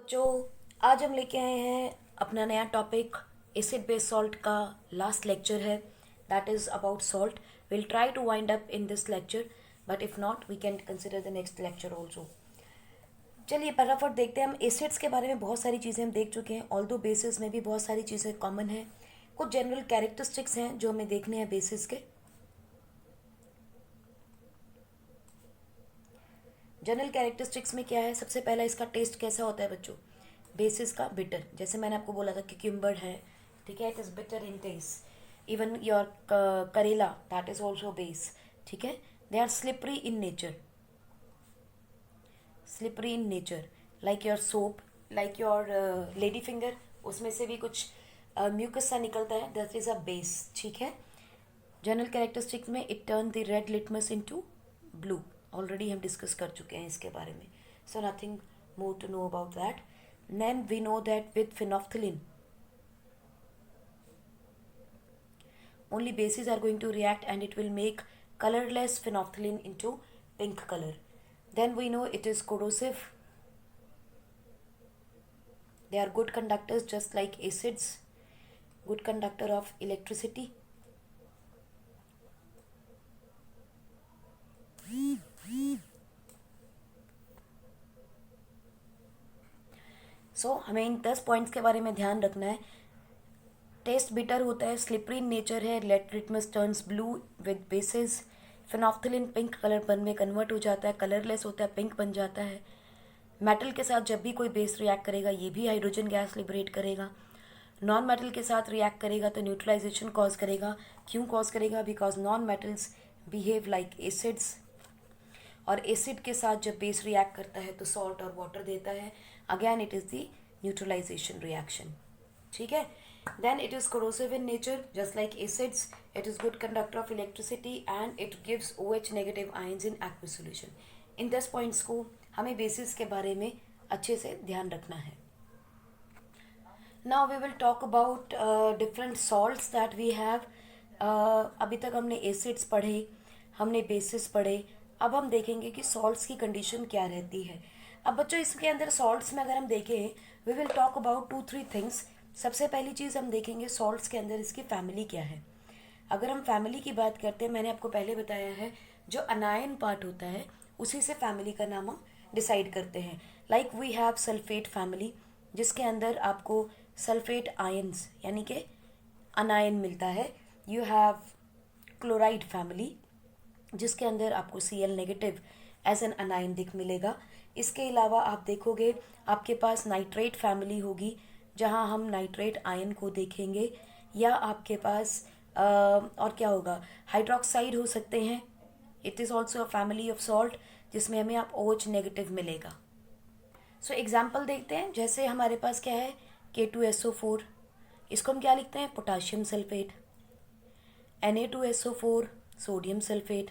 जो आज हम लेके आए हैं अपना नया टॉपिक एसिड बेस सॉल्ट का लास्ट लेक्चर है that is about salt will try to wind up in this lecture but if not we can consider the next lecture also. चलिए फटाफट देखते हैं। हम एसिड्स के बारे में बहुत सारी चीज़ें हम देख चुके हैं, ऑल्दो बेसिस में भी बहुत सारी चीज़ें कॉमन हैं। कुछ जनरल कैरेक्टरिस्टिक्स हैं जो हमें देखने हैं बेसिस के। जनरल कैरेक्टरिस्टिक्स में क्या है, सबसे पहला इसका टेस्ट कैसा होता है बच्चों। बेसिस का बिटर, जैसे मैंने आपको बोला था क्यूकम्बर है, ठीक है, it is bitter in taste. Even your karela that is also base, ठीक है। They are slippery in nature, slippery in nature like your soap, like your lady finger, उसमें से भी कुछ म्यूकस सा निकलता है, दैट इज अ बेस, ठीक है। जनरल कैरेक्टरिस्टिक्स में it turn the red litmus into blue, already हम डिस्कस कर चुके हैं इसके बारे में, so nothing more to know about that. Then we know that with phenolphthalein only bases are going to react and it will make colorless phenolphthalein into pink color. Then we know it is corrosive. They are good conductors just like acids, good conductor of electricity. हमें इन 10 points के बारे में ध्यान रखना है। Test bitter होता है, slippery in nature है, red litmus turns blue with bases, phenolphthalein pink colour बन में कन्वर्ट हो जाता है, कलरलेस होता है, पिंक बन जाता है। मेटल के साथ जब भी कोई बेस रिएक्ट करेगा ये भी हाइड्रोजन गैस लिबरेट करेगा। नॉन मेटल के साथ रिएक्ट करेगा तो न्यूट्रलाइजेशन कॉज करेगा। क्यों कॉज करेगा? Because non metals behave like acids, और एसिड के साथ जब बेस रिएक्ट करता है तो सॉल्ट और वाटर देता है। Again it is the neutralisation reaction, ठीक है। Then it is corrosive in nature just like acids. It is good conductor of electricity and it gives OH negative ions in aqueous solution. In 10 points को हमें basis के बारे में अच्छे से ध्यान रखना है। Now we will talk about different salts that we have. अभी तक हमने एसिड्स पढ़े, हमने बेसिस पढ़े, अब हम देखेंगे कि सॉल्ट्स की कंडीशन क्या रहती है। अब बच्चों इसके अंदर सॉल्ट्स में अगर हम देखें, we will talk about 2-3 things. सबसे पहली चीज़ हम देखेंगे सॉल्ट्स के अंदर इसकी फैमिली क्या है। अगर हम फैमिली की बात करते हैं, मैंने आपको पहले बताया है जो अनायन पार्ट होता है उसी से फैमिली का नाम हम डिसाइड करते हैं। Like we have sulphate family जिसके अंदर आपको सल्फेट आयंस यानी कि अनायन मिलता है। यू हैव क्लोराइड फैमिली जिसके अंदर आपको Cl negative as an anion दिख मिलेगा। इसके अलावा आप देखोगे आपके पास नाइट्रेट फैमिली होगी जहां हम नाइट्रेट आयन को देखेंगे, या आपके पास और क्या होगा, हाइड्रोक्साइड हो सकते हैं। It is also a family of salt जिसमें हमें आप OH नेगेटिव मिलेगा। सो एग्जाम्पल देखते हैं, जैसे हमारे पास क्या है K2SO4, इसको हम क्या लिखते हैं, potassium sulphate. Na2SO4 sodium sulphate,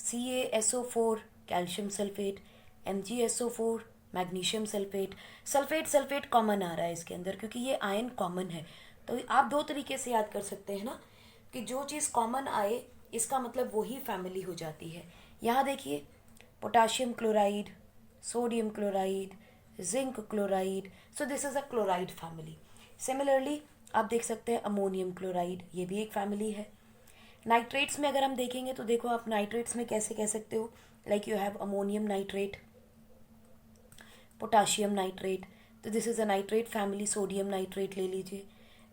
CaSO4 calcium sulphate, MgSO4 magnesium sulphate. Sulphate sulphate common आ रहा है इसके अंदर क्योंकि ये आयन कॉमन है। तो आप दो तरीके से याद कर सकते हैं ना कि जो चीज़ कॉमन आए इसका मतलब वही फैमिली हो जाती है। यहाँ देखिए potassium chloride, sodium chloride, zinc chloride, so this is a chloride family. Similarly आप देख सकते हैं अमोनियम क्लोराइड, ये भी एक फैमिली है। नाइट्रेट्स में अगर हम देखेंगे तो देखो आप नाइट्रेट्स में कैसे कह सकते हो, like you have ammonium nitrate, potassium nitrate, तो this is a nitrate family. Sodium nitrate ले लीजिए,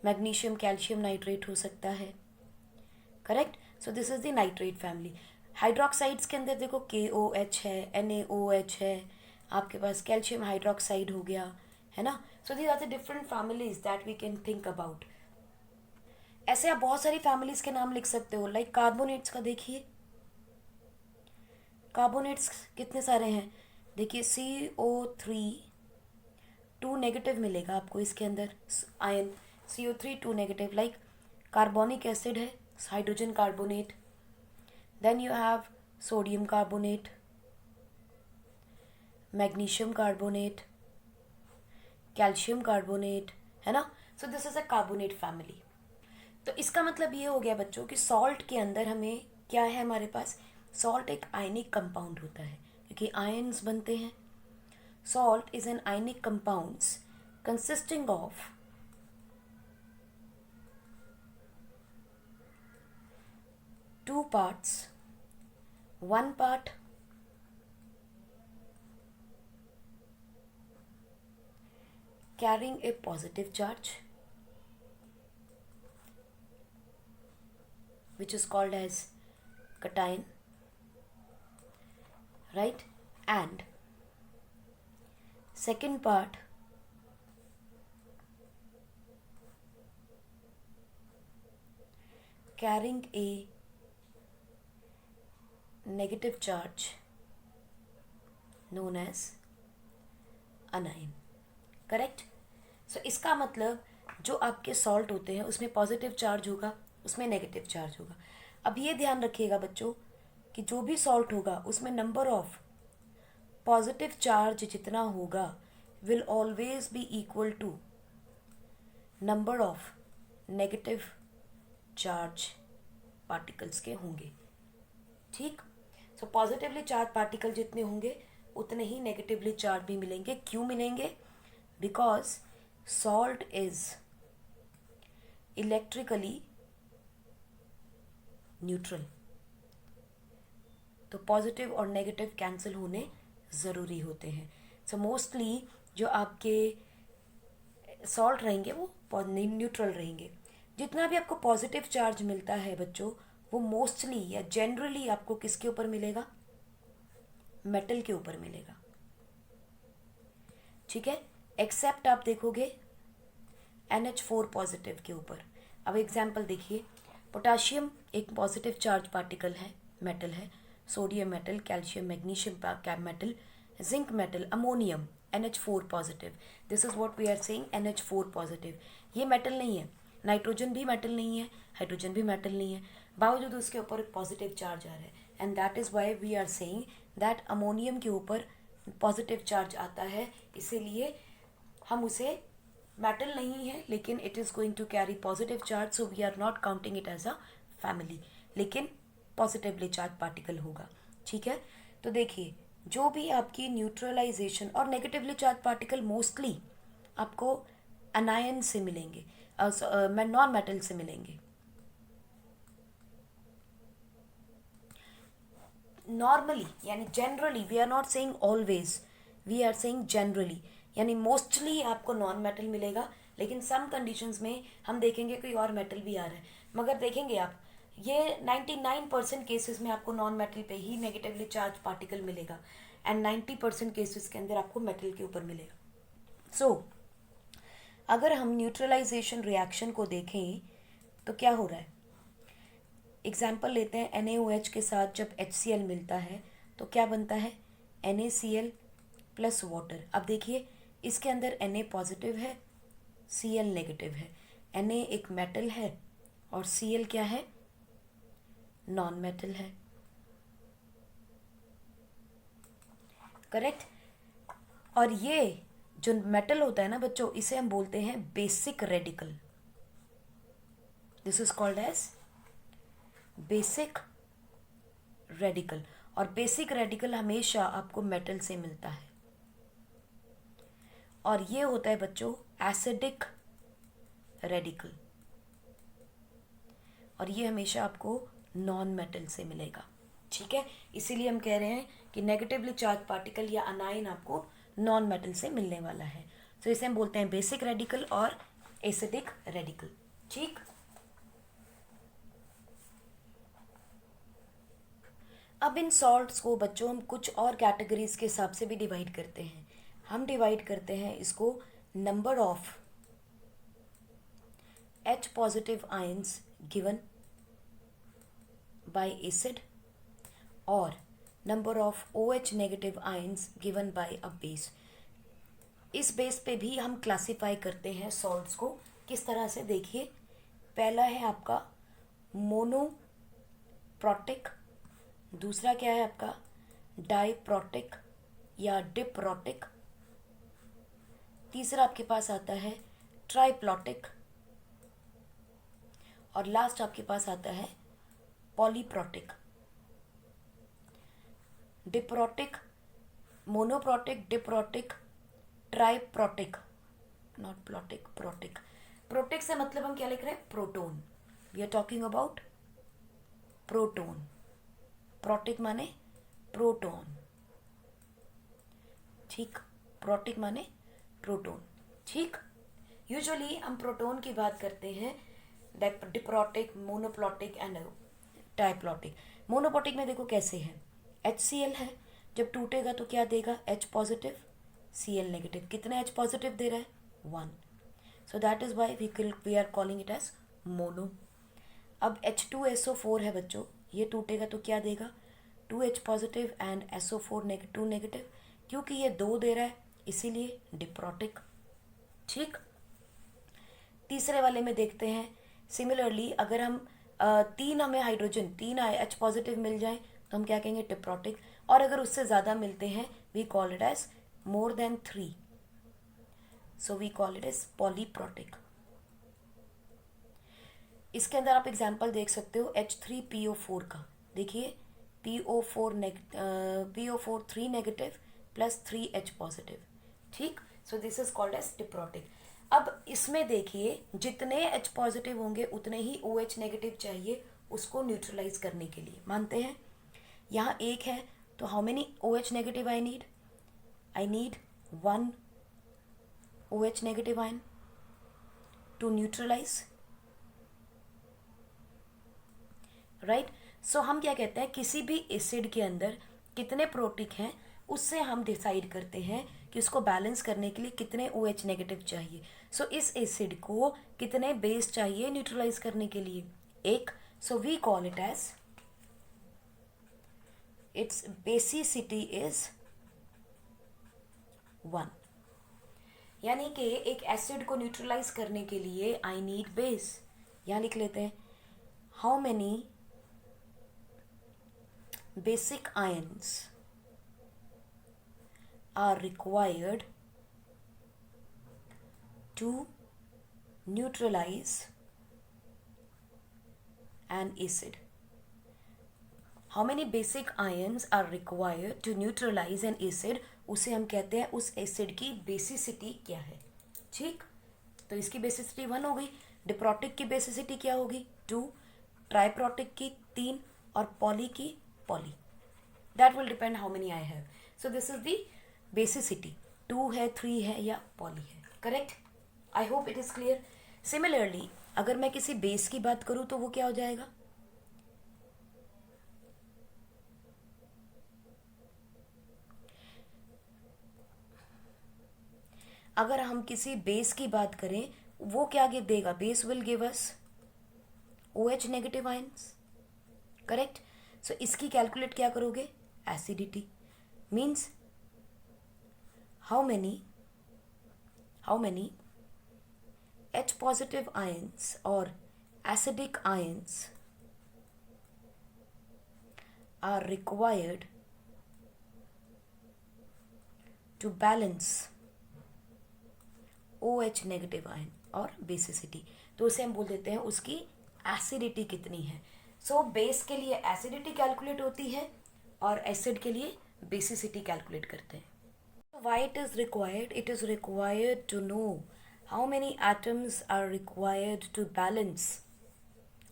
मैग्नीशियम कैल्शियम नाइट्रेट हो सकता है, correct. So this is the nitrate family. Hydroxides के अंदर देखो KOH है, NaOH है, आपके पास कैल्शियम हाइड्रोक्साइड हो गया, है ना। So these are the different families that we can think about. ऐसे आप बहुत सारी फैमिलीज के नाम लिख सकते हो। लाइक कार्बोनेट्स का देखिए, कार्बोनेट्स कितने सारे हैं, देखिए CO3 2 नेगेटिव मिलेगा आपको इसके अंदर ion, CO3 2 negative. Like carbonic acid है, hydrogen carbonate. Then you have sodium carbonate, magnesium carbonate, calcium carbonate, है ना। So this is a carbonate family. तो इसका मतलब ये हो गया बच्चों कि सॉल्ट के अंदर हमें क्या है, हमारे पास सॉल्ट एक आयनिक कंपाउंड होता है क्योंकि आयन्स बनते हैं। Salt is an ionic compounds consisting of two parts. One part carrying a positive charge, which is called as cation, right? And second part carrying a negative charge known as anion. Correct. So इसका मतलब जो आपके salt होते हैं उसमें positive charge होगा, उसमें negative charge होगा. अब ये ध्यान रखिएगा बच्चों कि जो भी सॉल्ट होगा उसमें नंबर ऑफ पॉजिटिव चार्ज जितना होगा will always be equal to number of negative charge particles के होंगे. ठीक. सो पॉजिटिवली चार्ज पार्टिकल जितने होंगे उतने ही नेगेटिवली चार्ज भी मिलेंगे. क्यों मिलेंगे? Because salt is electrically neutral. तो पॉजिटिव और नेगेटिव कैंसिल होने ज़रूरी होते हैं. सो मोस्टली जो आपके सॉल्ट रहेंगे वो न्यूट्रल रहेंगे. जितना भी आपको पॉजिटिव चार्ज मिलता है बच्चों वो मोस्टली या जनरली आपको किसके ऊपर मिलेगा? मेटल के ऊपर मिलेगा. ठीक है. एक्सेप्ट आप देखोगे NH4 पॉजिटिव के ऊपर. अब एग्जाम्पल देखिए. पोटाशियम एक पॉजिटिव चार्ज पार्टिकल है, मेटल है. Sodium metal, calcium, magnesium metal, zinc metal, ammonium NH4 positive. This is what we are saying NH4 positive. ये मेटल नहीं है. नाइट्रोजन भी मेटल नहीं है, हाइड्रोजन भी मेटल नहीं है, बावजूद उसके ऊपर पॉजिटिव चार्ज आ रहा है. And that is why we are saying that ammonium के ऊपर पॉजिटिव चार्ज आता है, इसीलिए हम उसे मेटल नहीं है लेकिन it is going to carry positive charge. So we are not counting it as a family, लेकिन पॉजिटिवली चार्ज पार्टिकल होगा. ठीक है. तो देखिए जो भी आपकी न्यूट्रलाइजेशन और नेगेटिवली चार्ज पार्टिकल मोस्टली आपको अनायन से मिलेंगे, नॉन मेटल से मिलेंगे. नॉर्मली यानी generally, we are not saying always, we are saying generally, यानी मोस्टली आपको नॉन मेटल मिलेगा. लेकिन सम कंडीशंस में हम देखेंगे कोई और मेटल भी आ रहा है, मगर देखेंगे आप ये 99% केसेस में आपको नॉन मेटल पे ही नेगेटिवली चार्ज पार्टिकल मिलेगा एंड 90% केसेस के अंदर आपको मेटल के ऊपर मिलेगा. सो अगर हम न्यूट्रलाइजेशन रिएक्शन को देखें तो क्या हो रहा है? एग्जाम्पल लेते हैं. NaOH के साथ जब HCl मिलता है तो क्या बनता है? NaCl plus water. अब देखिए इसके अंदर Na पॉजिटिव है, Cl नेगेटिव है. Na एक मेटल है और Cl क्या है? नॉन मेटल है. करेक्ट. और ये जो मेटल होता है ना बच्चों, इसे हम बोलते हैं basic radical. This is called as basic radical. और बेसिक रेडिकल हमेशा आपको मेटल से मिलता है. और ये होता है बच्चों एसिडिक रेडिकल, और ये हमेशा आपको नॉन मेटल से मिलेगा. ठीक है. इसीलिए हम कह रहे हैं कि नेगेटिवली चार्ज पार्टिकल या अनायन आपको नॉन मेटल से मिलने वाला है. तो इसे हम बोलते हैं बेसिक रेडिकल और एसिडिक रेडिकल. ठीक. अब इन सॉल्ट्स को बच्चों हम कुछ और कैटेगरीज के हिसाब से भी डिवाइड करते हैं. हम डिवाइड करते हैं इसको number of H positive ions given by acid और number of OH negative ions given by a base. इस बेस पे भी हम क्लासिफाई करते हैं सॉल्ट्स को. किस तरह से? देखिए पहला है आपका मोनोप्रोटिक, दूसरा क्या है आपका डाइप्रोटिक या डिप्रोटिक, तीसरा आपके पास आता है ट्राइप्लोटिक और लास्ट आपके पास आता है polyprotic. Diprotic, monoprotic, diprotic, triprotic, not प्लॉटिक, प्रोटिक। प्रोटिक से मतलब हम क्या लिख रहे हैं? Proton. We are talking about proton. Protic माने प्रोटोन, ठीक। प्रोटिक माने प्रोटोन, ठीक। यूजुअली हम प्रोटोन की बात करते हैं डिप्रोटिक, मोनोप्लॉटिक एंड डाइप्लॉटिक। मोनोप्लॉटिक में देखो कैसे है, HCl है, जब टूटेगा तो क्या देगा? H positive Cl negative. कितने H पॉजिटिव दे रहा है? 1। So that is why we are calling it as mono. अब H2SO4 है बच्चों, ये टूटेगा तो क्या देगा? 2H positive and SO4 2 negative. क्योंकि ये 2 दे रहा है इसीलिए डिप्रोटिक, ठीक। तीसरे वाले में देखते हैं, सिमिलरली अगर हम 3 हमें हाइड्रोजन 3 H पॉजिटिव मिल जाए तो हम क्या कहेंगे? डिप्रोटिक। और अगर उससे ज़्यादा मिलते हैं we call it as more than 3, so we call it as polyprotic. इसके अंदर आप एग्जाम्पल देख सकते हो H3PO4 का। देखिए PO4 3 negative plus 3H positive, ठीक। So this is called as diprotic. अब इसमें देखिए जितने H पॉजिटिव होंगे उतने ही OH नेगेटिव चाहिए उसको न्यूट्रलाइज करने के लिए, मानते हैं। यहाँ एक है तो how many OH negative I need? I need 1 OH negative ion to neutralize, right. So हम क्या कहते हैं, किसी भी एसिड के अंदर कितने प्रोटिक हैं उससे हम डिसाइड करते हैं कि उसको बैलेंस करने के लिए कितने OH नेगेटिव चाहिए। सो इस एसिड को कितने बेस चाहिए न्यूट्रलाइज करने के लिए? 1। So we call it as its basicity is 1। यानी कि एक एसिड को न्यूट्रलाइज करने के लिए आई नीड बेस। यहां लिख लेते हैं, how many basic ions are required to neutralize an acid. How many basic ions are required to neutralize an acid? उसे हम कहते हैं उस एसिड की बेसिसिटी क्या है, ठीक। तो इसकी बेसिसिटी 1 हो गई। डिप्रोटिक की बेसिसिटी क्या होगी? 2। ट्राइप्रोटिक की 3 और पॉली की poly. That will depend how many I have. So this is the basicity, 2 है, 3 है या पॉली है, correct. I hope it is clear. Similarly अगर मैं किसी बेस की बात करूं तो वो क्या हो जाएगा? अगर हम किसी बेस की बात करें वो क्या देगा? Base will give us OH negative ions, correct. So इसकी कैलकुलेट क्या करोगे? Acidity means how many H positive ions or acidic ions are required to balance OH negative ion और basicity। तो उसे हम बोल देते हैं उसकी एसिडिटी कितनी है। सो बेस के लिए एसिडिटी कैलकुलेट होती है और एसिड के लिए बेसिसिटी कैलकुलेट करते हैं। Why it is required? It is required to know how many atoms are required to balance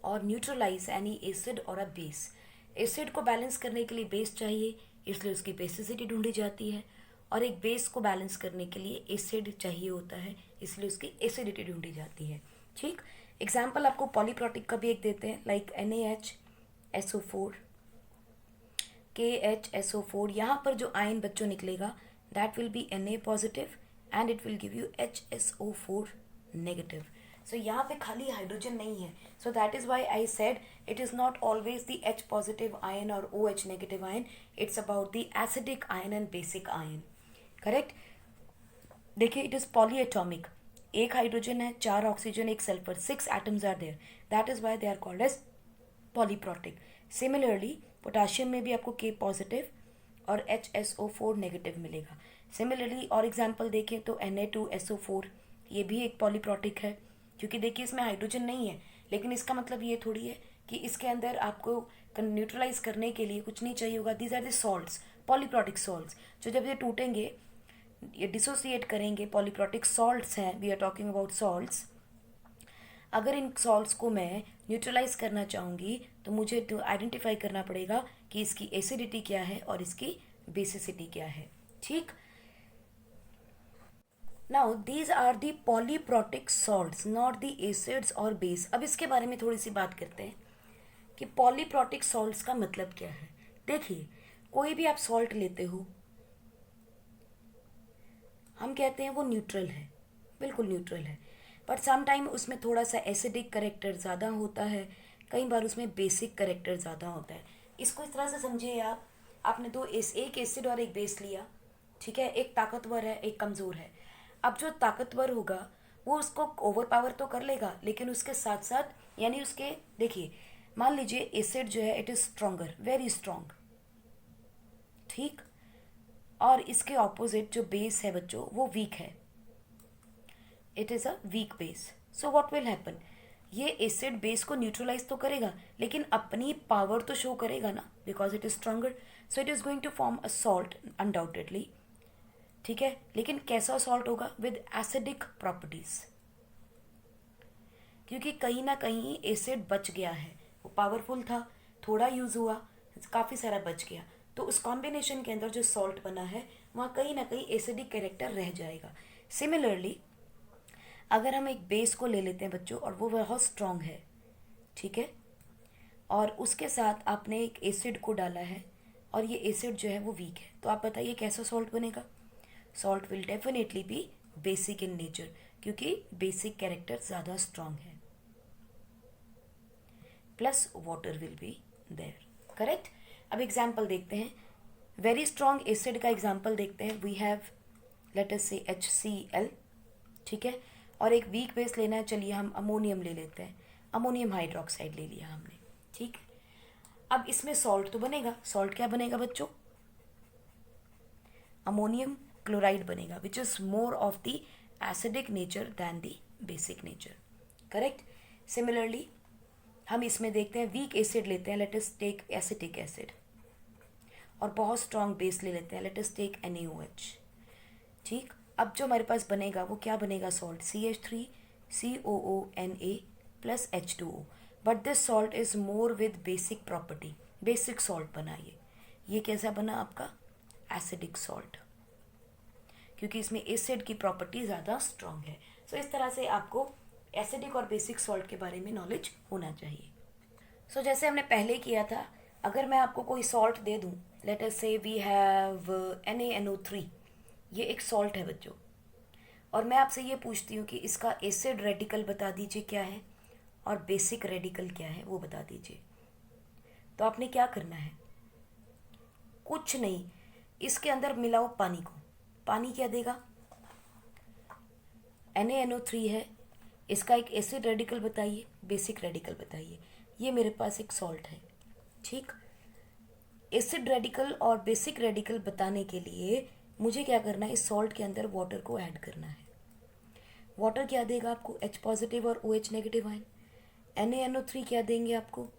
or neutralize any acid or a base. Acid को बैलेंस करने के लिए बेस चाहिए इसलिए उसकी बेसिसिटी ढूंढी जाती है, और एक बेस को बैलेंस करने के लिए एसिड चाहिए होता है इसलिए उसकी एसिडिटी ढूंढी जाती है, ठीक। एग्जाम्पल आपको पॉलीप्रोटिक का भी एक देते हैं, लाइक NaHSO4 KHSO4। यहाँ पर जो आयन बच्चों निकलेगा that will be Na positive and it will give you HSO4 negative. So यहाँ पे खाली हाइड्रोजन नहीं है, so that is why I said it is not always the H positive ion or OH negative ion, it's about the acidic ion and basic ion, correct। देखिए it is polyatomic, एक hydrogen है, 4 oxygen, 1 sulphur, 6 atoms are there, that is why they are called as polyprotic। Similarly potassium में भी आपको K positive और HSO4 negative मिलेगा। Similarly और example देखें तो Na2SO4 ये भी एक पॉलीप्रोटिक है, क्योंकि देखिए इसमें हाइड्रोजन नहीं है, लेकिन इसका मतलब ये थोड़ी है कि इसके अंदर आपको न्यूट्रलाइज करने के लिए कुछ नहीं चाहिए होगा। These are the salts, polyprotic salts, जो जब ये टूटेंगे ये डिसोसिएट करेंगे, पॉलीप्रोटिक सॉल्ट्स हैं, we are talking about salts. अगर इन सॉल्ट्स को मैं न्यूट्रलाइज करना चाहूँगी तो मुझे तो आइडेंटिफाई करना पड़ेगा कि इसकी एसिडिटी क्या है और इसकी बेसिसिटी क्या है। ठीक, now these are the polyprotic salts, not the acids और बेस। अब इसके बारे में थोड़ी सी बात करते हैं कि पॉलीप्रोटिक सॉल्ट्स का मतलब क्या है। देखिए, कोई भी आप सॉल्ट लेते हो, हम कहते हैं वो न्यूट्रल है, बिल्कुल न्यूट्रल है, बट सम टाइम उसमें थोड़ा सा एसिडिक करेक्टर ज़्यादा होता है, कई बार उसमें बेसिक करेक्टर ज़्यादा होता है। इसको इस तरह से समझिए आप, आपने एक एसिड और एक बेस लिया, ठीक है, एक ताकतवर है एक कमज़ोर है। अब जो ताकतवर होगा वो उसको ओवर पावर तो कर लेगा, लेकिन उसके साथ साथ यानी उसके, देखिए मान लीजिए एसिड जो है it is stronger, very strong, ठीक, और इसके ऑपोजिट जो बेस है बच्चों वो वीक है, it is a weak base. So what will happen, ये एसिड बेस को न्यूट्रलाइज तो करेगा लेकिन अपनी पावर तो शो करेगा ना, because it is stronger, so it is going to form a salt undoubtedly, ठीक है। लेकिन कैसा सॉल्ट होगा, विद एसिडिक प्रॉपर्टीज, क्योंकि कहीं ना कहीं एसिड बच गया है, वो पावरफुल था, थोड़ा यूज़ हुआ, काफ़ी सारा बच गया, तो उस कॉम्बिनेशन के अंदर जो सॉल्ट बना है वहाँ कहीं ना कहीं एसिडिक कैरेक्टर रह जाएगा। सिमिलरली अगर हम एक बेस को ले लेते हैं बच्चों और वो बहुत स्ट्रांग है, ठीक है, और उसके साथ आपने एक एसिड को डाला है और ये एसिड जो है वो वीक है, तो आप बताइए कैसा सॉल्ट बनेगा। Salt will definitely be basic in nature, क्योंकि बेसिक कैरेक्टर ज़्यादा स्ट्रांग है, plus water will be there, correct. अब एग्जाम्पल देखते हैं, वेरी स्ट्रांग एसिड का एग्जाम्पल देखते हैं। वी हैव लेट अस से HCl, ठीक है, और एक वीक बेस लेना है, चलिए हम अमोनियम ले लेते हैं, अमोनियम हाइड्रोक्साइड ले लिया हमने, ठीक। अब इसमें सॉल्ट तो बनेगा, सॉल्ट क्या बनेगा बच्चों, अमोनियम क्लोराइड बनेगा, which is more of the acidic nature than the basic nature, correct. Similarly हम इसमें देखते हैं वीक एसिड लेते हैं, let us take acetic acid, और बहुत स्ट्रॉन्ग बेस ले लेते हैं, लेट अस टेक NaOH, ठीक। अब जो हमारे पास बनेगा वो क्या बनेगा, salt CH3COONA plus H2O, but this salt is more with basic property, basic salt बना ये कैसा बना आपका, एसिडिक सॉल्ट, क्योंकि इसमें एसिड की प्रॉपर्टी ज़्यादा स्ट्रॉन्ग है। सो इस तरह से आपको एसिडिक और बेसिक सॉल्ट के बारे में नॉलेज होना चाहिए। सो जैसे हमने पहले किया था, अगर मैं आपको कोई सॉल्ट दे दूँ, लेट अस से वी हैव NaNO3, ये एक सॉल्ट है बच्चों, और मैं आपसे ये पूछती हूँ कि इसका एसिड रेडिकल बता दीजिए क्या है और बेसिक रेडिकल क्या है वो बता दीजिए, तो आपने क्या करना है, कुछ नहीं, इसके अंदर मिलाओ पानी को, पानी क्या देगा, NaNO3 है, इसका एक एसिड रेडिकल बताइए, बेसिक रेडिकल बताइए, ये मेरे पास एक सॉल्ट है, ठीक। एसिड रेडिकल और बेसिक रेडिकल बताने के लिए मुझे क्या करना है, इस सॉल्ट के अंदर वाटर को ऐड करना है। वाटर क्या देगा आपको, H पॉजिटिव और OH नेगेटिव आयन। NaNO3 क्या देंगे आपको,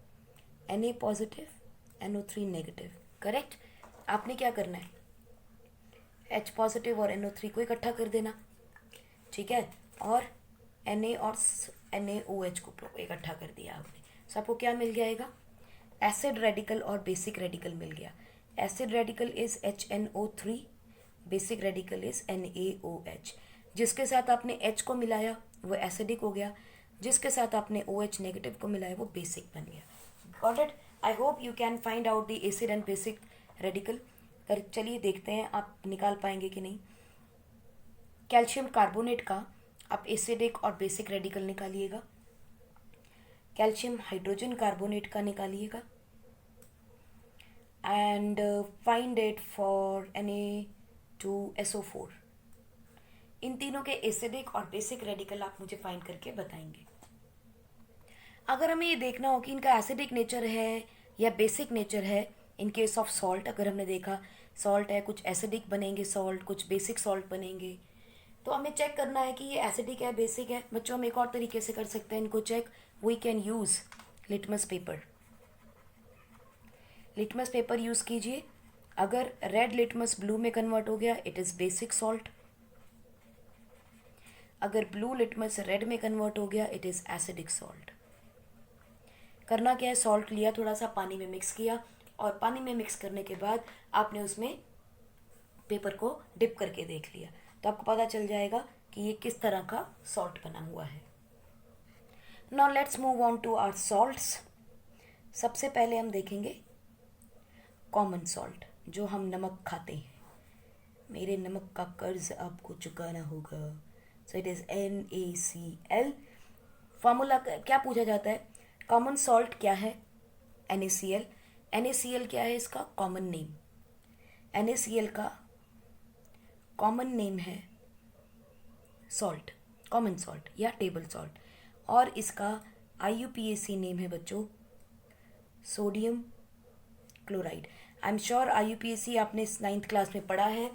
Na positive NO3 negative, correct. आपने क्या करना है, H पॉजिटिव और NO3 को इकट्ठा कर देना, ठीक है, और Na और NaOH को इकट्ठा कर दिया आपने, सो आपको क्या मिल जाएगा, एसिड रेडिकल और बेसिक रेडिकल मिल गया। Acid radical is HNO3, basic radical is NaOH। जिसके साथ आपने H को मिलाया वो एसिडिक हो गया, जिसके साथ आपने OH नेगेटिव को मिलाया वो बेसिक बन गया। Got it, I hope you can find out the acid and basic radical. कर चलिए देखते हैं आप निकाल पाएंगे कि नहीं। कैल्शियम कार्बोनेट का आप एसिडिक और बेसिक रेडिकल निकालिएगा, कैल्शियम हाइड्रोजन कार्बोनेट का निकालिएगा, and find it for Na2SO4। इन तीनों के एसिडिक और बेसिक रेडिकल आप मुझे फाइंड करके बताएंगे। अगर हमें ये देखना हो कि इनका एसिडिक नेचर है या बेसिक नेचर है, इन केस ऑफ सॉल्ट अगर हमने देखा सॉल्ट है, कुछ एसिडिक बनेंगे सॉल्ट, कुछ बेसिक सॉल्ट बनेंगे, तो हमें चेक करना है कि ये एसिडिक है बेसिक है। बच्चों हम एक और तरीके से कर सकते हैं इनको check, we can use litmus paper. Litmus paper use कीजिए, अगर रेड लिटमस ब्लू में कन्वर्ट हो गया इट इज़ बेसिक सॉल्ट, अगर ब्लू लिटमस रेड में कन्वर्ट हो गया इट इज़ एसिडिक सॉल्ट। करना क्या है, सॉल्ट लिया, थोड़ा सा पानी में मिक्स किया, और पानी में मिक्स करने के बाद आपने उसमें पेपर को डिप करके देख लिया, तो आपको पता चल जाएगा कि ये किस तरह का सॉल्ट बना हुआ है। Now let's move on to our salts. सबसे पहले हम देखेंगे कॉमन सॉल्ट, जो हम नमक खाते हैं। मेरे नमक का कर्ज आपको चुकाना होगा। सो इट इज़ NaCl। फॉर्मूला क्या पूछा जाता है, कॉमन सॉल्ट क्या है, NaCl। NaCl क्या है, इसका कॉमन नेम। NaCl का कॉमन नेम है सॉल्ट, कॉमन सॉल्ट या टेबल सॉल्ट, और इसका IUPAC नेम है बच्चों sodium chloride. I am sure IUPAC आपने 9th क्लास में पढ़ा है,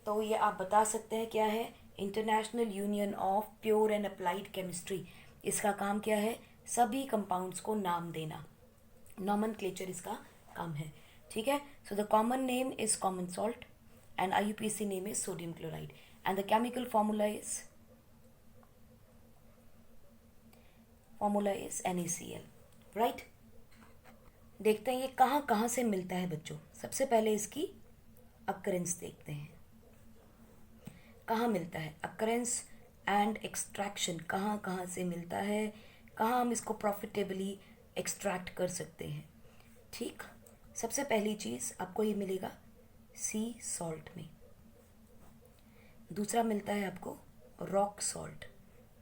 तो ये आप बता सकते हैं क्या है, international union of pure and applied chemistry. इसका काम क्या है, सभी कंपाउंड्स को नाम देना, नॉमेनक्लेचर इसका काम है। ठीक है, so the common name is common salt and IUPAC name is sodium chloride and the chemical formula is NaCl, right? देखते हैं ये कहाँ कहाँ से मिलता है बच्चों। सबसे पहले इसकी अक्रेंस देखते हैं, कहाँ मिलता है, अक्रेंस एंड एक्सट्रैक्शन, कहाँ कहाँ से मिलता है, कहाँ हम इसको प्रॉफिटेबली एक्सट्रैक्ट कर सकते हैं। ठीक, सबसे पहली चीज़ आपको ये मिलेगा सी सॉल्ट में, दूसरा मिलता है आपको रॉक सॉल्ट,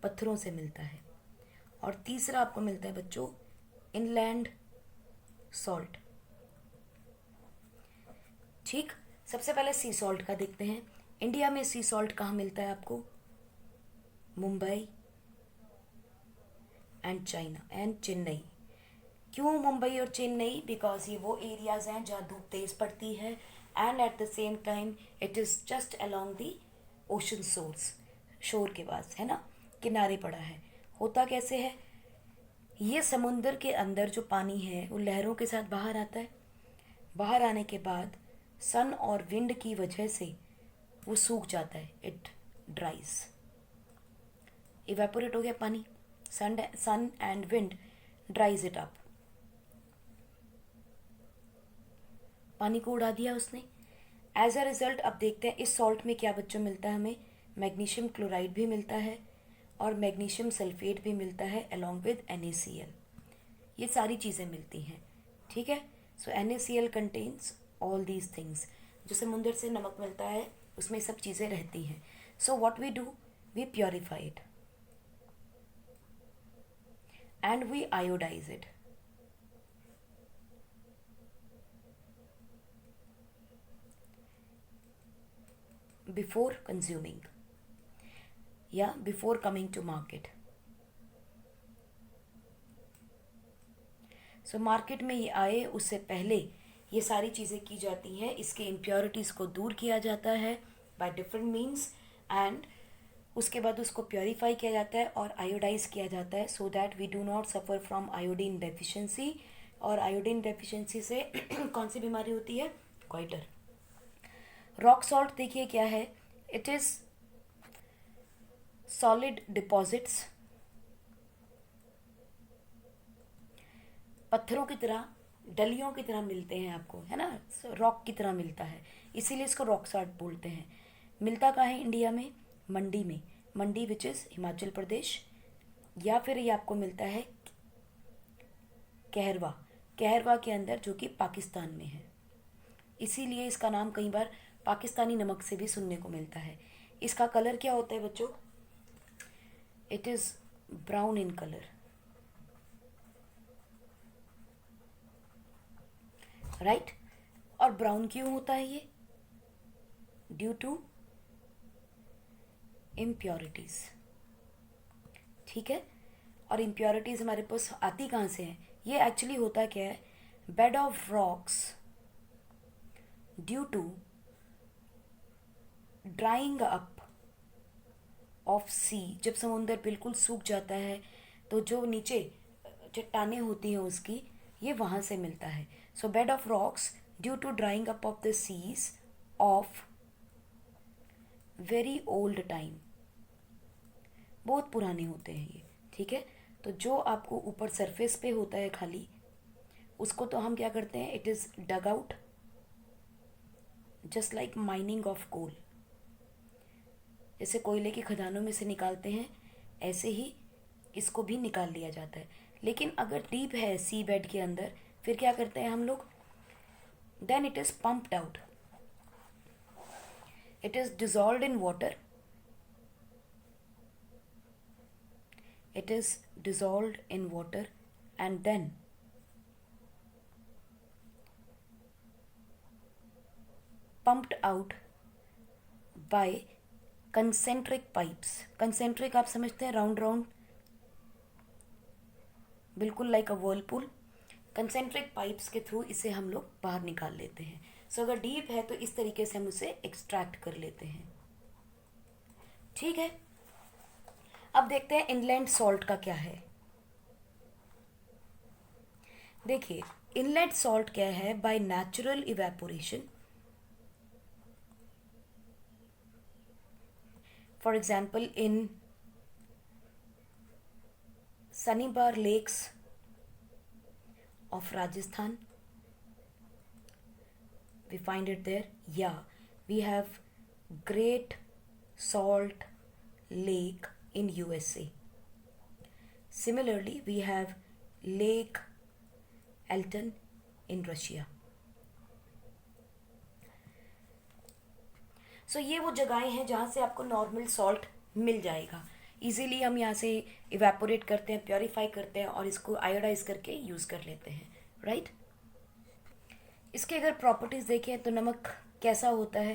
पत्थरों से मिलता है, और तीसरा आपको मिलता है बच्चों इनलैंड सॉल्ट। ठीक, सबसे पहले सी सॉल्ट का देखते हैं। इंडिया में सी सॉल्ट कहाँ मिलता है आपको, Mumbai and China and Chennai. क्यों मुंबई और चेन्नई, बिकॉज ये वो एरियाज़ हैं जहाँ धूप तेज़ पड़ती है and eight the same time it is just along the ocean source, शोर के पास है ना, किनारे पड़ा है। होता कैसे है, ये समुंदर के अंदर जो पानी है वो लहरों के साथ बाहर आता है, बाहर आने के बाद सन और विंड की वजह से वो सूख जाता है, इट ड्राइज, इवेपोरेट हो गया पानी, sun and wind dries it up, पानी को उड़ा दिया उसने। एज अ रिजल्ट अब देखते हैं इस सॉल्ट में क्या बच्चों मिलता है, हमें मैग्नीशियम क्लोराइड भी मिलता है और मैग्नीशियम सल्फेट भी मिलता है अलॉन्ग विद NaCl। ये सारी चीज़ें मिलती हैं। ठीक है, so NaCl contains all these things. जो समुंदर से नमक मिलता है उसमें सब चीज़ें रहती हैं। So what we do, we purify it and we iodise it. Before consuming या before coming to market। So market में ये आए उससे पहले ये सारी चीज़ें की जाती हैं, इसके इम्प्योरिटीज़ को दूर किया जाता है बाय डिफरेंट मीन्स, एंड उसके बाद उसको प्योरीफाई किया जाता है और आयोडाइज किया जाता है, so that we do not suffer from iodine deficiency. और आयोडीन डेफिशिएंसी से कौन सी बीमारी होती है, गोइटर। रॉक सॉल्ट देखिए क्या है, इट इज सॉलिड डिपॉजिट्स, पत्थरों की तरह, डलियों की तरह मिलते हैं आपको, है ना, रॉक की तरह मिलता है, इसीलिए इसको रॉक सॉल्ट बोलते हैं। मिलता कहाँ है इंडिया में, मंडी में, मंडी विच इज़ हिमाचल प्रदेश, या फिर ये आपको मिलता है कहरवा, कहरवा के अंदर जो कि पाकिस्तान में है, इसीलिए इसका नाम कई बार पाकिस्तानी नमक से भी सुनने को मिलता है। इसका कलर क्या होता है बच्चों, it is brown in colour, right. और ब्राउन क्यों होता है ये, ड्यू टू इम्प्योरिटीज़। ठीक है, और इम्प्योरिटीज़ हमारे पास आती कहाँ से हैं, ये एक्चुअली होता क्या है, bed of rocks due to drying up of sea. जब समुंदर बिल्कुल सूख जाता है तो जो नीचे चट्टानें होती हैं उसकी, ये वहाँ से मिलता है। So bed of rocks due to drying up of the seas of very old time, बहुत पुराने होते हैं ये, ठीक है। तो जो आपको ऊपर सरफेस पे होता है खाली, उसको तो हम क्या करते हैं, it is dug out just like mining of coal, जैसे कोयले की खदानों में से निकालते हैं, ऐसे ही इसको भी निकाल लिया जाता है। लेकिन अगर डीप है सी बेड के अंदर, फिर क्या करते हैं हम लोग, then it is pumped out, it is dissolved in water, it is dissolved in water and then pumped out by concentric pipes। concentric आप समझते हैं, राउंड राउंड, बिल्कुल लाइक अ वर्लपूल। कंसेंट्रिक पाइप्स के थ्रू इसे हम लोग बाहर निकाल लेते हैं। सो अगर डीप है तो इस तरीके से हम उसे एक्सट्रैक्ट कर लेते हैं, ठीक है। अब देखते हैं इनलैंड सॉल्ट का क्या है। देखिए इनलेट सॉल्ट क्या है, by natural evaporation, for example in Sambhar lakes of Rajasthan, we find it there. Yeah, we have Great Salt Lake in USA. Similarly, we have Lake Elton in Russia. So ये वो जगहें हैं जहाँ से आपको normal salt मिल जाएगा easily. हम यहाँ से इवेपोरेट करते हैं, प्योरीफाई करते हैं और इसको आयोडाइज करके यूज़ कर लेते हैं, राइट। इसके अगर प्रॉपर्टीज़ देखें तो नमक कैसा होता है,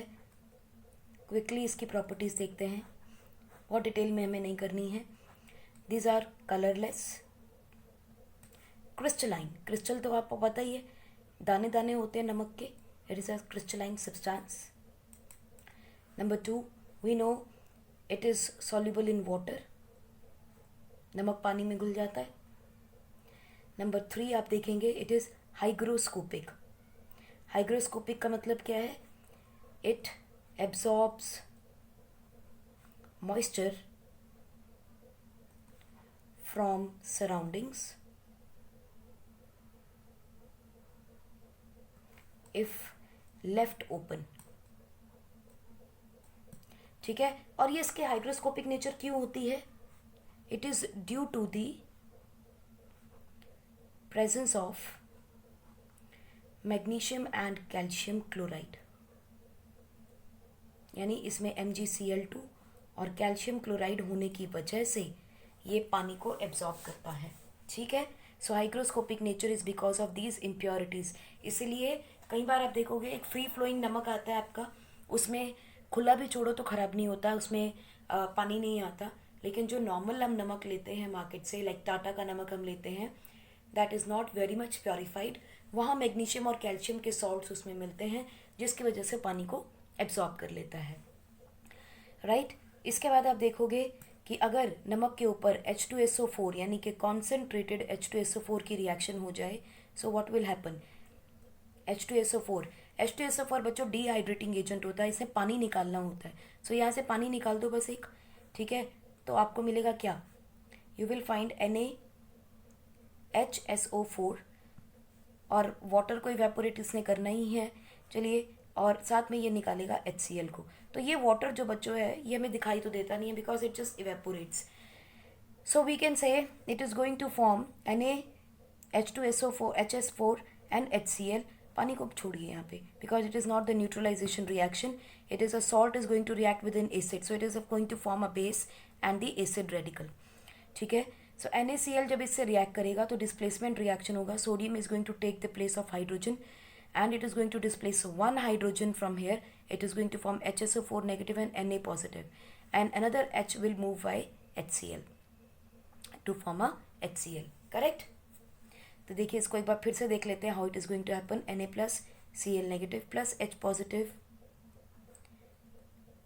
क्विकली इसकी प्रॉपर्टीज़ देखते हैं, बहुत डिटेल में हमें नहीं करनी है। These are colourless, crystalline, crystal तो आपको पता ही है, दाने दाने होते हैं नमक के, it is a crystalline substance. Number 2, we know it is soluble in water, नमक पानी में घुल जाता है। नंबर 3 आप देखेंगे, इट इज़ हाइग्रोस्कोपिक। हाइग्रोस्कोपिक का मतलब क्या है, it absorbs moisture from surroundings if left open, ठीक है। और ये इसके हाइग्रोस्कोपिक नेचर क्यों होती है, it is due to the presence of magnesium and calcium chloride, यानी इसमें MgCl2 और कैल्शियम क्लोराइड होने की वजह से ये पानी को एब्जॉर्ब करता है, ठीक है। So hygroscopic nature is because of these impurities. इसीलिए कई बार आप देखोगे एक फ्री फ्लोइंग नमक आता है आपका, उसमें खुला भी छोड़ो तो ख़राब नहीं होता, उसमें पानी नहीं आता। लेकिन जो नॉर्मल हम नमक लेते हैं मार्केट से, लाइक टाटा का नमक हम लेते हैं, that is not very much purified, वहाँ मैग्नीशियम और कैल्शियम के सॉल्ट्स उसमें मिलते हैं जिसकी वजह से पानी को एब्जॉर्ब कर लेता है, राइट। इसके बाद आप देखोगे कि अगर नमक के ऊपर H2SO4 यानी कि कॉन्सेंट्रेटेड H2SO4 की रिएक्शन हो जाए, सो व्हाट विल हैपन, H2SO4 बच्चों डिहाइड्रेटिंग एजेंट होता है, इससे पानी निकालना होता है। सो यहाँ से पानी निकाल दो बस एक, ठीक है, तो आपको मिलेगा क्या, यू विल फाइंड NaHSO4, और वाटर को इवेपोरेट इसने करना ही है, चलिए, और साथ में ये निकालेगा HCl को। तो ये वाटर जो बच्चों है ये हमें दिखाई तो देता नहीं है because it just evaporates. So we can say it is going to form NaH2SO4 HS4 and HCl। पानी को छोड़िए यहाँ पे, because it is not the neutralisation reaction, it is a salt is going to react with in acid, so it is going to form a base and the acid radical, ठीक है। So NaCl जब इससे react करेगा तो displacement reaction होगा, sodium is going to take the place of hydrogen and it is going to displace one hydrogen from here, it is going to form HSO4 negative and Na positive, and another H will move by HCl to form a HCl, correct। तो देखिए इसको एक बार फिर से देख लेते हैं, how it is going to happen, Na plus Cl negative plus H positive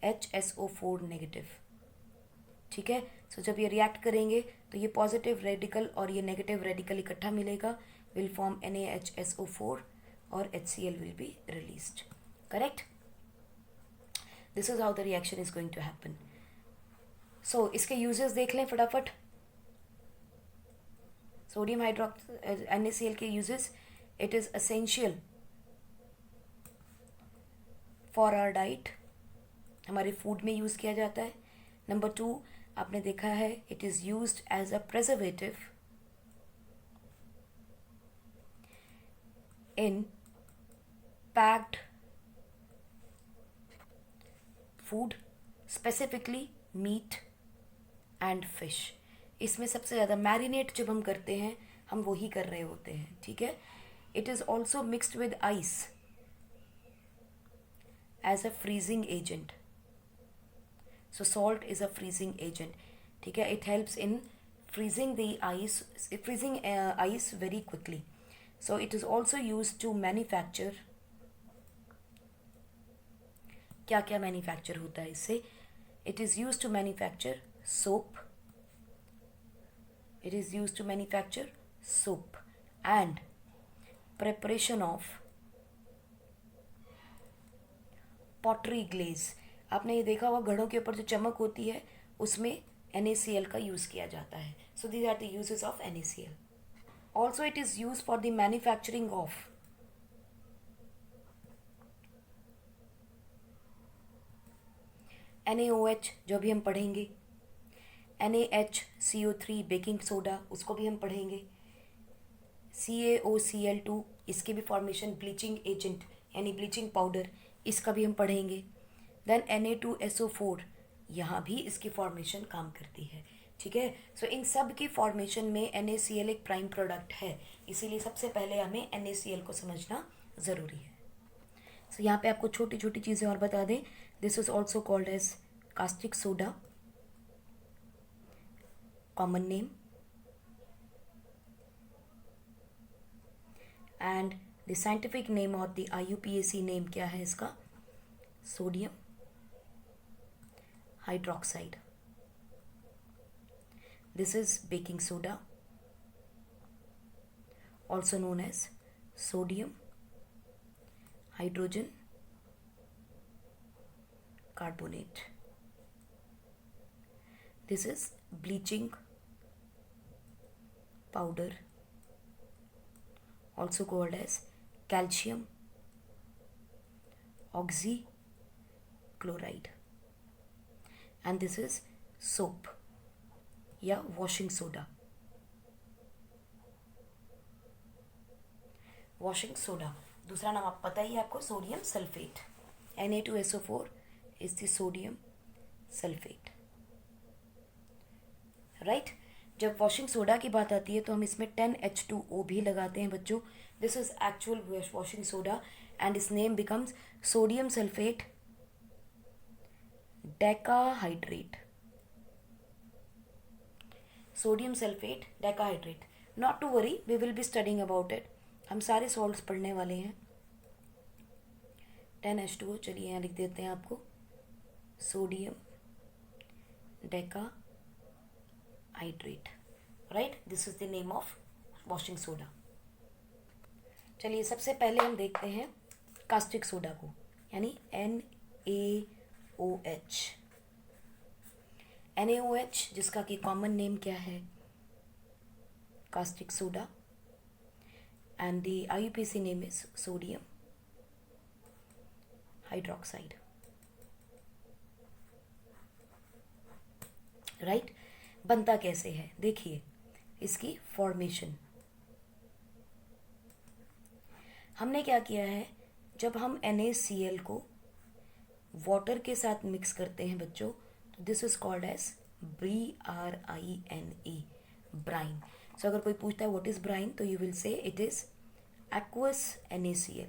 HSO4 negative, ठीक है। सो जब ये रिएक्ट करेंगे तो ये पॉजिटिव रेडिकल और ये नेगेटिव रेडिकल इकट्ठा मिलेगा, विल फॉर्म NaHSO4 और HCl will be released. Correct? This is how the reaction is going to happen. So इसके uses देख लें फटाफट. सोडियम हाइड्रोक्स NaCl के uses. It is essential for our diet. हमारे फूड में यूज़ किया जाता है. नंबर 2, आपने देखा है, it is used as a preservative in packed food, specifically meat and fish. इसमें सबसे ज़्यादा मैरिनेट जब हम करते हैं, हम वही कर रहे होते हैं. ठीक है. It is also mixed with ice as a freezing agent. So salt is a freezing agent. ठीक है. It helps in freezing the ice, ice very quickly. So it is also used to manufacture. क्या क्या manufacture होता है इससे? It is used to manufacture soap. It is used to manufacture soap and preparation of pottery glaze. आपने ये देखा होगा, घड़ों के ऊपर जो चमक होती है उसमें NaCl का यूज़ किया जाता है. So these are the uses of NaCl. Also it is use for the manufacturing of NaOH, जो भी हम पढ़ेंगे. NaHCO3 बेकिंग सोडा, उसको भी हम पढ़ेंगे. CaOCl2, इसके भी फॉर्मेशन ब्लीचिंग एजेंट यानी ब्लीचिंग पाउडर, इसका भी हम पढ़ेंगे. देन Na2SO4, यहाँ भी इसकी फॉर्मेशन काम करती है. ठीक है. सो इन सब की फॉर्मेशन में NaCl एक प्राइम प्रोडक्ट है, इसीलिए सबसे पहले हमें NaCl को समझना ज़रूरी है. सो यहाँ पे आपको छोटी छोटी चीज़ें और बता दें. This is also called as caustic soda, common name, and the scientific name और द IUPAC नेम क्या है इसका? Sodium hydroxide. This is baking soda, also known as sodium hydrogen carbonate. This is bleaching powder, also called as calcium oxychloride. And this is soap या washing soda. Washing soda दूसरा नाम आप पता ही है आपको, sodium sulphate. Na2SO4 is the sodium sulphate. Right. जब washing soda की बात आती है तो हम इसमें 10H2O भी लगाते हैं बच्चों. This is actual washing soda and its name becomes sodium sulphate decahydrate. Sodium sulphate decahydrate. Not to worry, we will be studying about it. हम सारे सॉल्ट्स पढ़ने वाले हैं. 10H2O, चलिए यहाँ लिख देते हैं आपको, sodium decahydrate. Right. This is the name of washing soda. चलिए सबसे पहले हम देखते हैं कास्टिक सोडा को, यानी NaOH. NaOH जिसका कि कॉमन नेम क्या है? Caustic soda. And the IUPAC name is sodium hydroxide. Right. बनता कैसे है देखिए इसकी फॉर्मेशन. हमने क्या किया है, जब हम NaCl को वाटर के साथ मिक्स करते हैं बच्चों, तो this is called as BRINE, brine. So अगर कोई पूछता है व्हाट इज ब्राइन, तो you will say it is aqueous NaCl.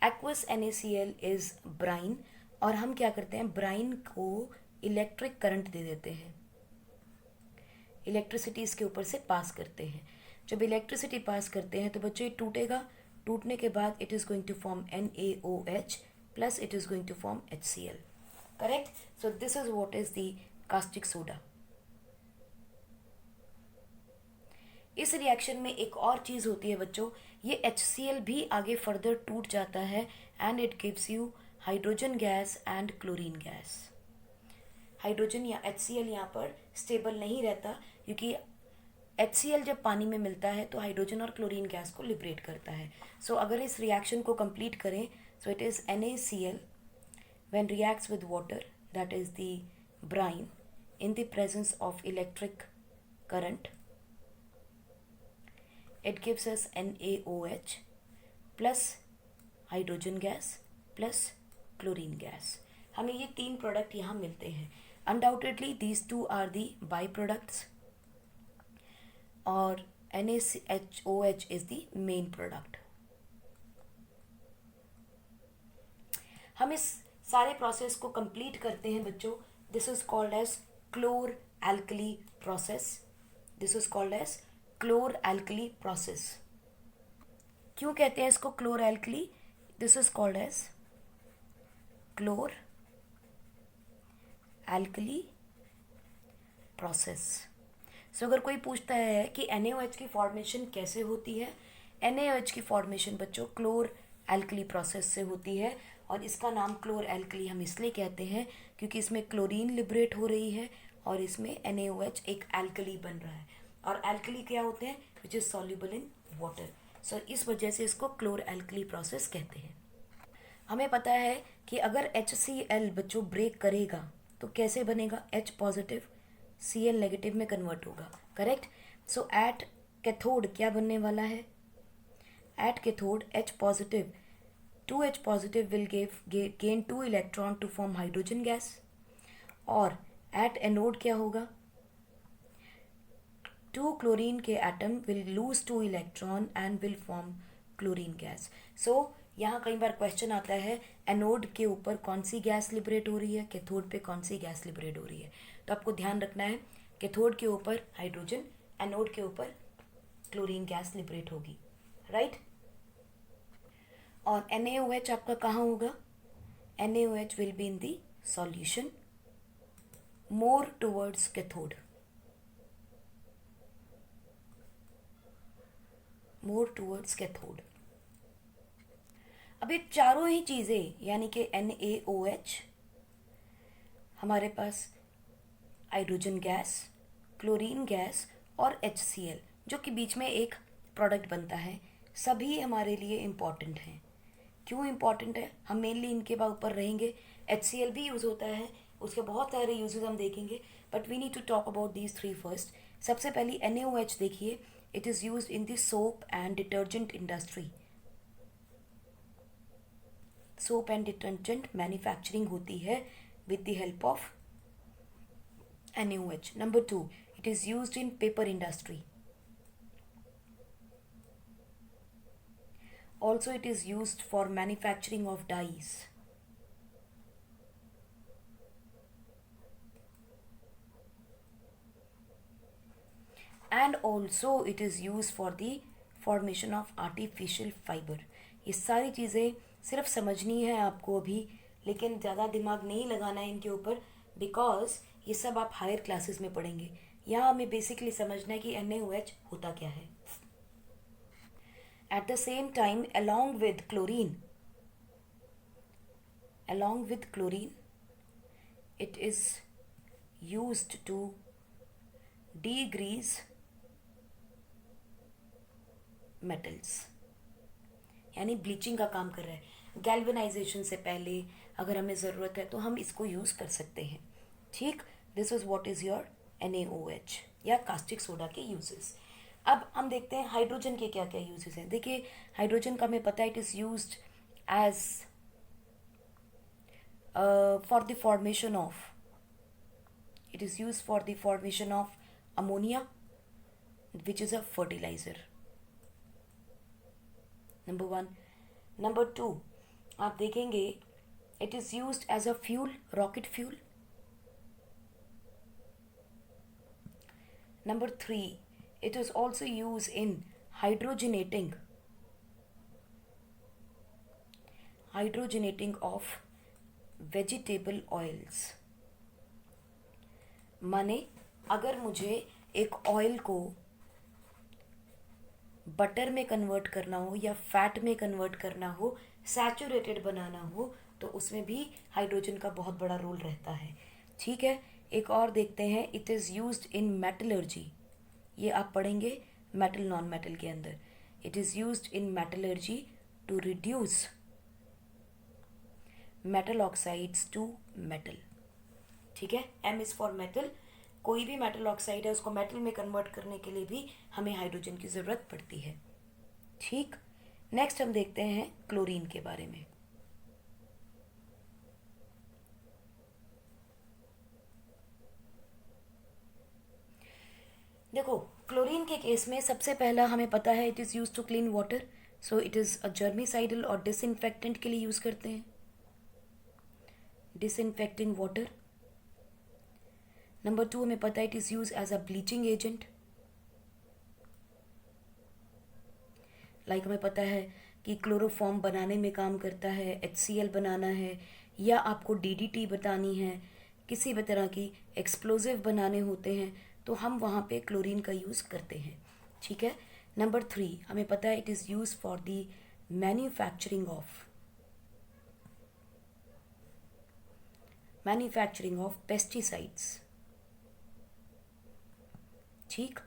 Aqueous NaCl is brine. और हम क्या करते हैं, ब्राइन को इलेक्ट्रिक करंट दे देते हैं, इलेक्ट्रिसिटी इसके ऊपर से पास करते हैं. जब इलेक्ट्रिसिटी पास करते हैं तो बच्चों ये टूटेगा. टूटने के बाद it is going to form NaOH plus it is going to form HCl. Correct. So this is what is the caustic soda. इस रिएक्शन में एक और चीज़ होती है बच्चों, ये HCl भी आगे फर्दर टूट जाता है and it gives you hydrogen gas and chlorine gas. Hydrogen या HCl यहाँ पर स्टेबल नहीं रहता, क्योंकि HCl जब पानी में मिलता है तो हाइड्रोजन और क्लोरीन गैस को लिबरेट करता है। सो अगर इस रिएक्शन को कंप्लीट करें, सो it is NaCl when reacts with water, that is the brine, in the presence of electric current, it gives us NaOH plus hydrogen gas plus chlorine gas। हमें ये तीन प्रोडक्ट यहाँ मिलते हैं। Undoubtedly these two are the by products और NaOH is the main product। हम इस सारे प्रोसेस को कंप्लीट करते हैं बच्चों। This is called as chlor alkali process. This is called as chlor alkali process. क्यों कहते हैं इसको chlor alkali? This is called as chlor alkali process. So अगर कोई पूछता है कि NaOH की फॉर्मेशन कैसे होती है, NaOH की फॉर्मेशन बच्चों क्लोर एल्कली प्रोसेस से होती है। और इसका नाम क्लोर एल्कली हम इसलिए कहते हैं क्योंकि इसमें क्लोरीन लिबरेट हो रही है और इसमें NaOH एक एल्कली बन रहा है। और एल्कली क्या होते हैं? Which is soluble in water. So इस वजह से इसको क्लोर एल्कली प्रोसेस कहते हैं। हमें पता है कि अगर HCl बच्चों ब्रेक करेगा तो कैसे बनेगा? H पॉजिटिव Cl नेगेटिव में कन्वर्ट होगा, करेक्ट। सो एट कैथोड क्या बनने वाला है? At cathode H positive 2H positive will gain 2 electron to form hydrogen gas। और at anode क्या होगा? 2 chlorine के atom will lose 2 electron and will form chlorine gas। So यहाँ कई बार क्वेश्चन आता है एनोड के ऊपर कौन सी गैस लिबरेट हो रही है, कैथोड पे कौन सी गैस लिबरेट हो रही है। तो आपको ध्यान रखना है कैथोड के ऊपर हाइड्रोजन, एनोड के ऊपर क्लोरीन गैस लिबरेट होगी, राइट। और NaOH आपका कहाँ होगा? NaOH will be in the solution more towards cathode, more towards cathode। अब ये चारों ही चीज़ें यानी कि NaOH, हमारे पास हाइड्रोजन गैस, क्लोरीन गैस और HCl जो कि बीच में एक प्रोडक्ट बनता है, सभी हमारे लिए इम्पॉर्टेंट हैं। क्यों इम्पॉर्टेंट है? हम मेनली इनके ऊपर रहेंगे। HCl भी यूज़ होता है, उसके बहुत सारे यूजेस हम देखेंगे, but we need to talk about these three first. सबसे पहली NaOH देखिए, it is used in the soap and detergent industry. Soap and detergent manufacturing होती है with the help of NaOH। Number 2, it is used in paper industry. Also it is used for manufacturing of dyes। And also it is used for the formation of artificial fiber। ये सारी चीज़ें सिर्फ समझनी है आपको अभी, लेकिन ज़्यादा दिमाग नहीं लगाना है इनके ऊपर, बिकॉज ये सब आप हायर क्लासेस में पढ़ेंगे। यहाँ हमें बेसिकली समझना है कि NaOH होता क्या है। At the same time, along with chlorine, it is used to degrease metals, यानी ब्लीचिंग का काम कर रहा है। गैल्वेनाइजेशन से पहले अगर हमें ज़रूरत है तो हम इसको यूज़ कर सकते हैं, ठीक। This is what is your NaOH या कास्टिक सोडा के यूजेस। अब हम देखते हैं हाइड्रोजन के क्या क्या यूजेस हैं। देखिए हाइड्रोजन का हमें पता है it is used as for the formation of ammonia which is a fertiliser, number 1। Number 2, आप देखेंगे it is used as a fuel, rocket fuel. Number 3, it is also used in hydrogenating of vegetable oils। माने अगर मुझे एक oil को butter में convert करना हो या फैट में कन्वर्ट करना हो, सैचुरेटेड बनाना हो, तो उसमें भी हाइड्रोजन का बहुत बड़ा रोल रहता है। ठीक है, एक और देखते हैं, it is used in metallurgy. ये आप पढ़ेंगे मेटल नॉन मेटल के अंदर। It is used in metallurgy to reduce metal oxides to metal. ठीक है, एम इज़ फॉर मेटल। कोई भी मेटल ऑक्साइड है उसको मेटल में कन्वर्ट करने के लिए भी हमें हाइड्रोजन की ज़रूरत पड़ती है। ठीक, नेक्स्ट हम देखते हैं क्लोरीन के बारे में। देखो, क्लोरीन के केस में सबसे पहला हमें पता है it is use to clean water, so it is a germicidal और डिसइंफेक्टेंट के लिए यूज़ करते हैं, डिसइंफेक्टिंग वाटर। नंबर 2 हमें पता है it is use as a bleaching agent. Like हमें पता है कि क्लोरोफॉर्म बनाने में काम करता है, HCl बनाना है, या आपको DDT बतानी है, किसी भी तरह की एक्सप्लोजिव बनाने होते हैं, तो हम वहाँ पे क्लोरीन का यूज़ करते हैं। ठीक है, नंबर 3 हमें पता है it is use for the manufacturing of pesticides. ठीक,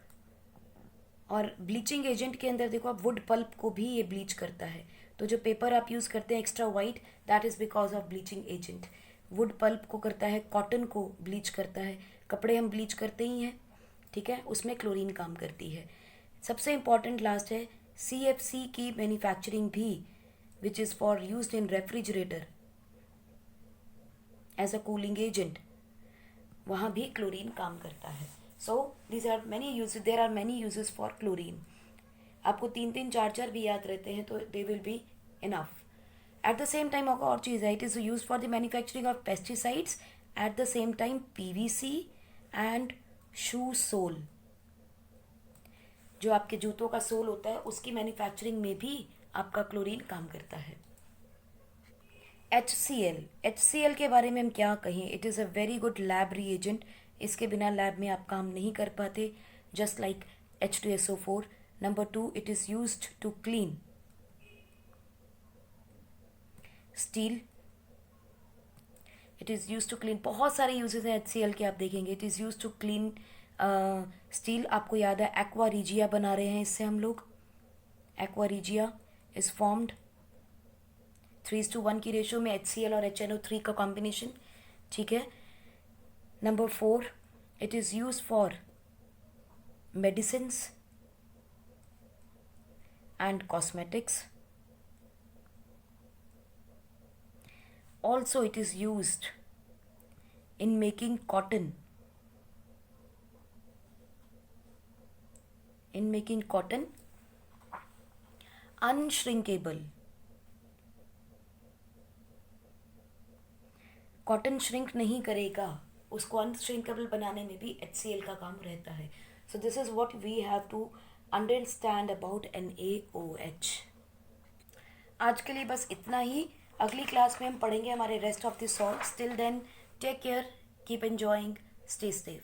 और ब्लीचिंग एजेंट के अंदर देखो आप, वुड पल्प को भी ये ब्लीच करता है। तो जो पेपर आप यूज़ करते हैं extra white, that is because of bleaching agent. Wood pulp को करता है, कॉटन को ब्लीच करता है, कपड़े हम ब्लीच करते ही हैं। ठीक है, उसमें क्लोरीन काम करती है। सबसे इम्पॉर्टेंट लास्ट है CFC की मैन्युफैक्चरिंग भी, which is for use in refrigerator as a cooling agent, वहाँ भी क्लोरीन काम करता है। So these are many uses, there are many uses for chlorine. आपको 3-3 4-4 भी याद रहते हैं तो they will be enough. At the same time और चीज़ है, it is use for the manufacturing of pesticides, at the same time PVC and shoe soul, जो आपके जूतों का सोल होता है उसकी मैन्युफैक्चरिंग में भी आपका क्लोरीन काम करता है। HCl के बारे में हम क्या कहें, it is a very good lab reagent. इसके बिना लैब में आप काम नहीं कर पाते, just like H2SO4। Number 2 it is used to clean steel, it is use to clean, बहुत सारे यूजेस हैं HCl के, आप देखेंगे it is use to clean steel. आपको याद है एक्वा रीजिया बना रहे हैं इससे हम लोग। एक्वा रीजिया इज फॉर्म्ड 3:1 की रेशो में HCl और HNO3 का कॉम्बिनेशन। ठीक है, number 4 it is use for medicines and cosmetics. Also it is used in making cotton, unshrinkable। Cotton shrink नहीं करेगा, उसको अनश्रिंकेबल बनाने में भी HCl का काम रहता है। So this is what we have to understand about NaOH। आज के लिए बस इतना ही। अगली क्लास में हम पढ़ेंगे हमारे rest of the salts. Till then take care, keep enjoying, stay safe.